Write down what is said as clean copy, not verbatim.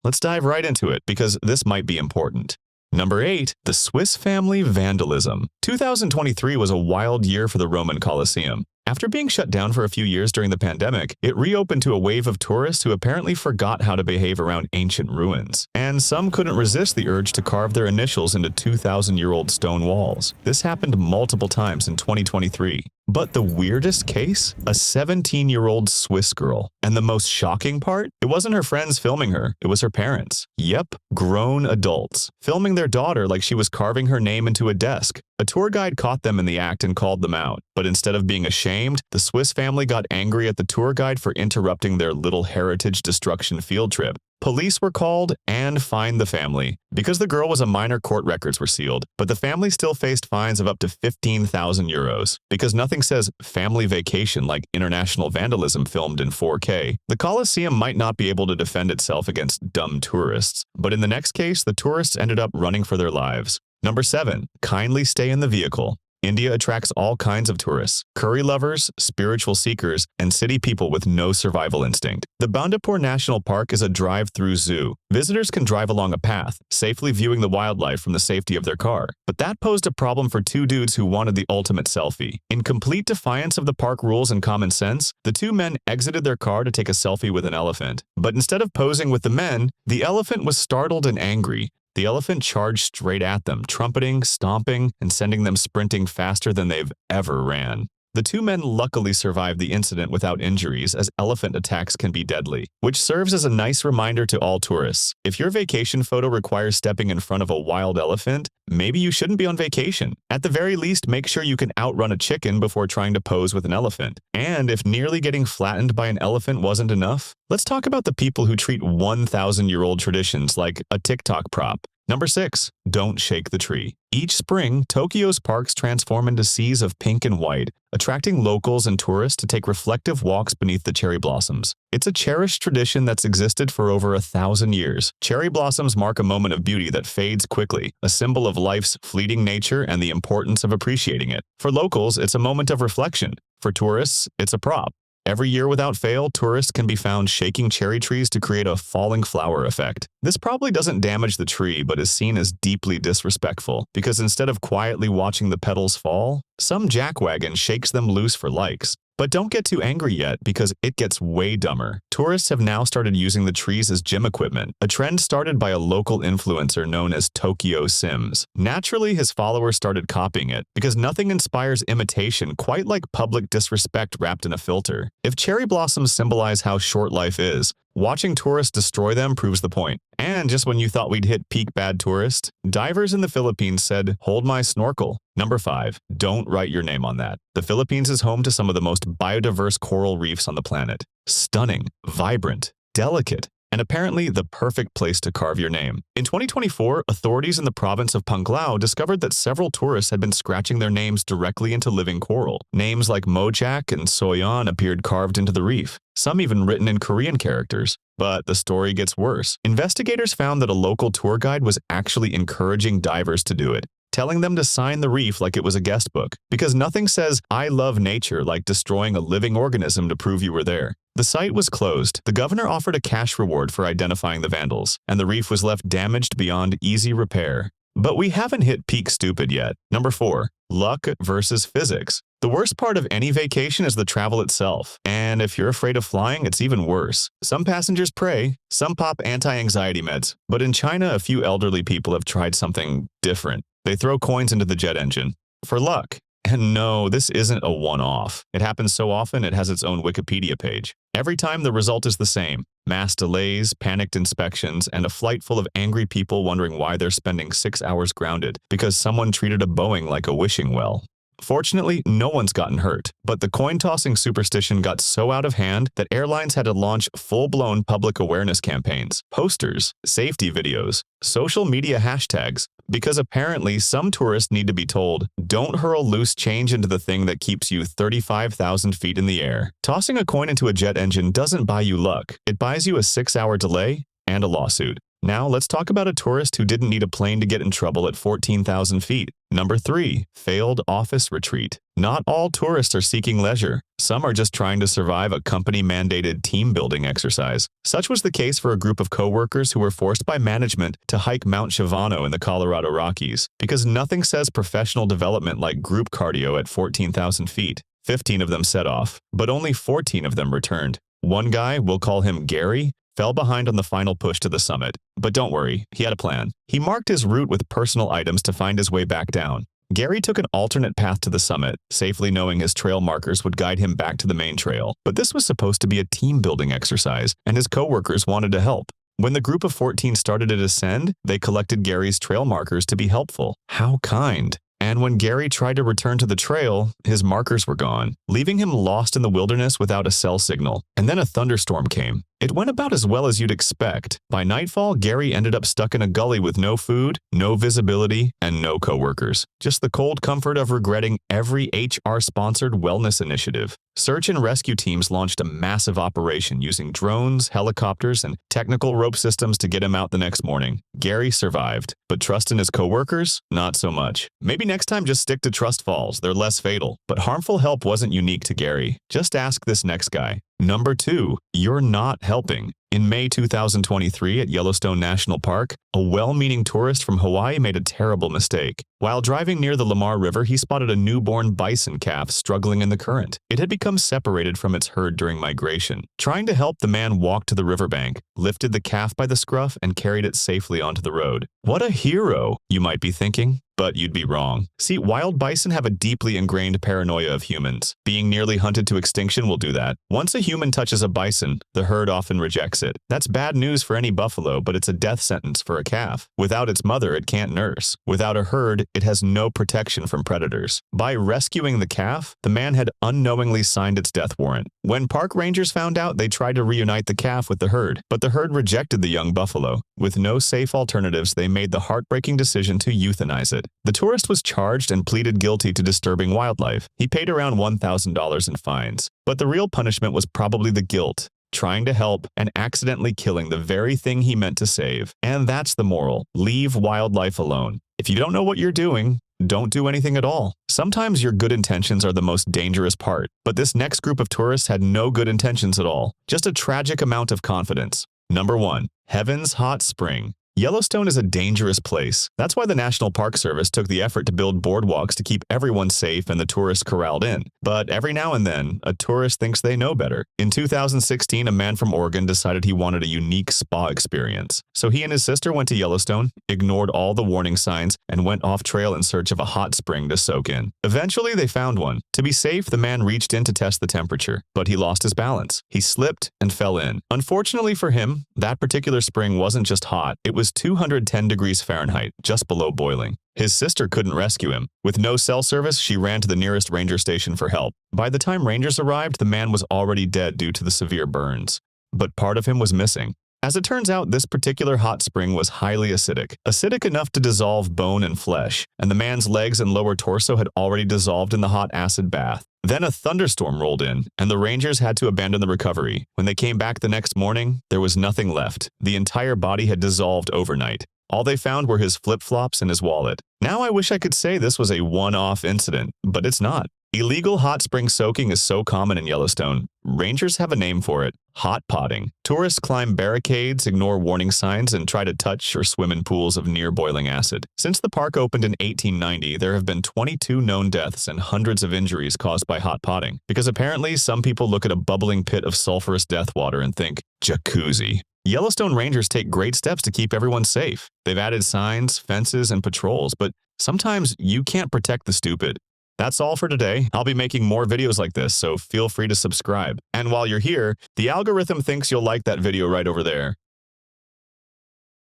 Let's dive right into it because this might be important. Number 8. The Swiss family vandalism. 2023 was a wild year for the Roman Colosseum. After being shut down for a few years during the pandemic, it reopened to a wave of tourists who apparently forgot how to behave around ancient ruins. And some couldn't resist the urge to carve their initials into 2,000-year-old stone walls. This happened multiple times in 2023. But the weirdest case? A 17-year-old Swiss girl. And the most shocking part? It wasn't her friends filming her, it was her parents. Yep, grown adults, filming their daughter like she was carving her name into a desk. A tour guide caught them in the act and called them out. But instead of being ashamed, the Swiss family got angry at the tour guide for interrupting their little heritage destruction field trip. Police were called and fined the family. Because the girl was a minor, court records were sealed, but the family still faced fines of up to 15,000 euros. Because nothing says family vacation like international vandalism filmed in 4K, the Colosseum might not be able to defend itself against dumb tourists. But in the next case, the tourists ended up running for their lives. Number 7. Kindly stay in the vehicle. India attracts all kinds of tourists, curry lovers, spiritual seekers, and city people with no survival instinct. The Bandipur National Park is a drive-through zoo. Visitors can drive along a path, safely viewing the wildlife from the safety of their car. But that posed a problem for two dudes who wanted the ultimate selfie. In complete defiance of the park rules and common sense, the two men exited their car to take a selfie with an elephant. But instead of posing with the men, the elephant was startled and angry. The elephant charged straight at them, trumpeting, stomping, and sending them sprinting faster than they've ever ran. The two men luckily survived the incident without injuries, as elephant attacks can be deadly, which serves as a nice reminder to all tourists. If your vacation photo requires stepping in front of a wild elephant, maybe you shouldn't be on vacation. At the very least, make sure you can outrun a chicken before trying to pose with an elephant. And if nearly getting flattened by an elephant wasn't enough, let's talk about the people who treat 1,000-year-old traditions like a TikTok prop. Number 6. Don't shake the tree. Each spring, Tokyo's parks transform into seas of pink and white, attracting locals and tourists to take reflective walks beneath the cherry blossoms. It's a cherished tradition that's existed for over 1,000 years. Cherry blossoms mark a moment of beauty that fades quickly, a symbol of life's fleeting nature and the importance of appreciating it. For locals, it's a moment of reflection. For tourists, it's a prop. Every year without fail, tourists can be found shaking cherry trees to create a falling flower effect. This probably doesn't damage the tree, but is seen as deeply disrespectful, because instead of quietly watching the petals fall, some jackwagon shakes them loose for likes. But don't get too angry yet, because it gets way dumber. Tourists have now started using the trees as gym equipment, a trend started by a local influencer known as Tokyo Sims. Naturally, his followers started copying it, because nothing inspires imitation quite like public disrespect wrapped in a filter. If cherry blossoms symbolize how short life is, watching tourists destroy them proves the point. And just when you thought we'd hit peak bad tourist, divers in the Philippines said, "Hold my snorkel." Number 5. Don't write your name on that. The Philippines is home to some of the most biodiverse coral reefs on the planet. Stunning, vibrant, delicate, and apparently the perfect place to carve your name. In 2024, authorities in the province of Panglao discovered that several tourists had been scratching their names directly into living coral. Names like Mojak and Soyeon appeared carved into the reef, some even written in Korean characters. But the story gets worse. Investigators found that a local tour guide was actually encouraging divers to do it, telling them to sign the reef like it was a guest book, because nothing says "I love nature" like destroying a living organism to prove you were there. The site was closed. The governor offered a cash reward for identifying the vandals, and the reef was left damaged beyond easy repair. But we haven't hit peak stupid yet. Number 4. Luck versus physics. The worst part of any vacation is the travel itself. And if you're afraid of flying, it's even worse. Some passengers pray, some pop anti-anxiety meds. But in China, a few elderly people have tried something different. They throw coins into the jet engine for luck. And no, this isn't a one-off. It happens so often it has its own Wikipedia page. Every time the result is the same: mass delays, panicked inspections, and a flight full of angry people wondering why they're spending 6 hours grounded because someone treated a Boeing like a wishing well. Fortunately, no one's gotten hurt, but the coin-tossing superstition got so out of hand that airlines had to launch full-blown public awareness campaigns, posters, safety videos, social media hashtags, because apparently some tourists need to be told, don't hurl loose change into the thing that keeps you 35,000 feet in the air. Tossing a coin into a jet engine doesn't buy you luck. It buys you a 6-hour delay and a lawsuit. Now let's talk about a tourist who didn't need a plane to get in trouble at 14,000 feet. Number 3. Failed office retreat. Not all tourists are seeking leisure. Some are just trying to survive a company-mandated team-building exercise. Such was the case for a group of co-workers who were forced by management to hike Mount Shavano in the Colorado Rockies, because nothing says professional development like group cardio at 14,000 feet. 15 of them set off, but only 14 of them returned. One guy, we'll call him Gary, fell behind on the final push to the summit. But don't worry, he had a plan. He marked his route with personal items to find his way back down. Gary took an alternate path to the summit, safely knowing his trail markers would guide him back to the main trail. But this was supposed to be a team-building exercise, and his coworkers wanted to help. When the group of 14 started to descend, they collected Gary's trail markers to be helpful. How kind! And when Gary tried to return to the trail, his markers were gone, leaving him lost in the wilderness without a cell signal. And then a thunderstorm came. It went about as well as you'd expect. By nightfall, Gary ended up stuck in a gully with no food, no visibility, and no coworkers. Just the cold comfort of regretting every HR-sponsored wellness initiative. Search and rescue teams launched a massive operation using drones, helicopters, and technical rope systems to get him out the next morning. Gary survived, but trust in his coworkers? Not so much. Maybe next time just stick to trust falls, they're less fatal. But harmful help wasn't unique to Gary. Just ask this next guy. Number 2. You're not helping. In May 2023 at Yellowstone National Park, a well-meaning tourist from Hawaii made a terrible mistake. While driving near the Lamar River, he spotted a newborn bison calf struggling in the current. It had become separated from its herd during migration. Trying to help, the man walked to the riverbank, lifted the calf by the scruff, and carried it safely onto the road. What a hero, you might be thinking. But you'd be wrong. See, wild bison have a deeply ingrained paranoia of humans. Being nearly hunted to extinction will do that. Once a human touches a bison, the herd often rejects it. That's bad news for any buffalo, but it's a death sentence for a calf. Without its mother, it can't nurse. Without a herd, it has no protection from predators. By rescuing the calf, the man had unknowingly signed its death warrant. When park rangers found out, they tried to reunite the calf with the herd, but the herd rejected the young buffalo. With no safe alternatives, they made the heartbreaking decision to euthanize it. The tourist was charged and pleaded guilty to disturbing wildlife. He paid around $1,000 in fines. But the real punishment was probably the guilt, trying to help and accidentally killing the very thing he meant to save. And that's the moral. Leave wildlife alone. If you don't know what you're doing, don't do anything at all. Sometimes your good intentions are the most dangerous part, but this next group of tourists had no good intentions at all. Just a tragic amount of confidence. Number 1. Heaven's Hot Spring. Yellowstone is a dangerous place. That's why the National Park Service took the effort to build boardwalks to keep everyone safe and the tourists corralled in. But every now and then, a tourist thinks they know better. In 2016, a man from Oregon decided he wanted a unique spa experience. So he and his sister went to Yellowstone, ignored all the warning signs, and went off-trail in search of a hot spring to soak in. Eventually, they found one. To be safe, the man reached in to test the temperature, but he lost his balance. He slipped and fell in. Unfortunately for him, that particular spring wasn't just hot, it was 210 degrees Fahrenheit, just below boiling. His sister couldn't rescue him. With no cell service, she ran to the nearest ranger station for help. By the time rangers arrived, the man was already dead due to the severe burns. But part of him was missing. As it turns out, this particular hot spring was highly acidic. Acidic enough to dissolve bone and flesh, and the man's legs and lower torso had already dissolved in the hot acid bath. Then a thunderstorm rolled in, and the rangers had to abandon the recovery. When they came back the next morning, there was nothing left. The entire body had dissolved overnight. All they found were his flip-flops and his wallet. Now I wish I could say this was a one-off incident, but it's not. Illegal hot spring soaking is so common in Yellowstone. Rangers have a name for it: hot potting. Tourists climb barricades, ignore warning signs, and try to touch or swim in pools of near-boiling acid. Since the park opened in 1890, there have been 22 known deaths and hundreds of injuries caused by hot potting, because apparently some people look at a bubbling pit of sulfurous death water and think, jacuzzi. Yellowstone Rangers take great steps to keep everyone safe. They've added signs, fences, and patrols, but sometimes you can't protect the stupid. That's all for today. I'll be making more videos like this, so feel free to subscribe. And while you're here, the algorithm thinks you'll like that video right over there.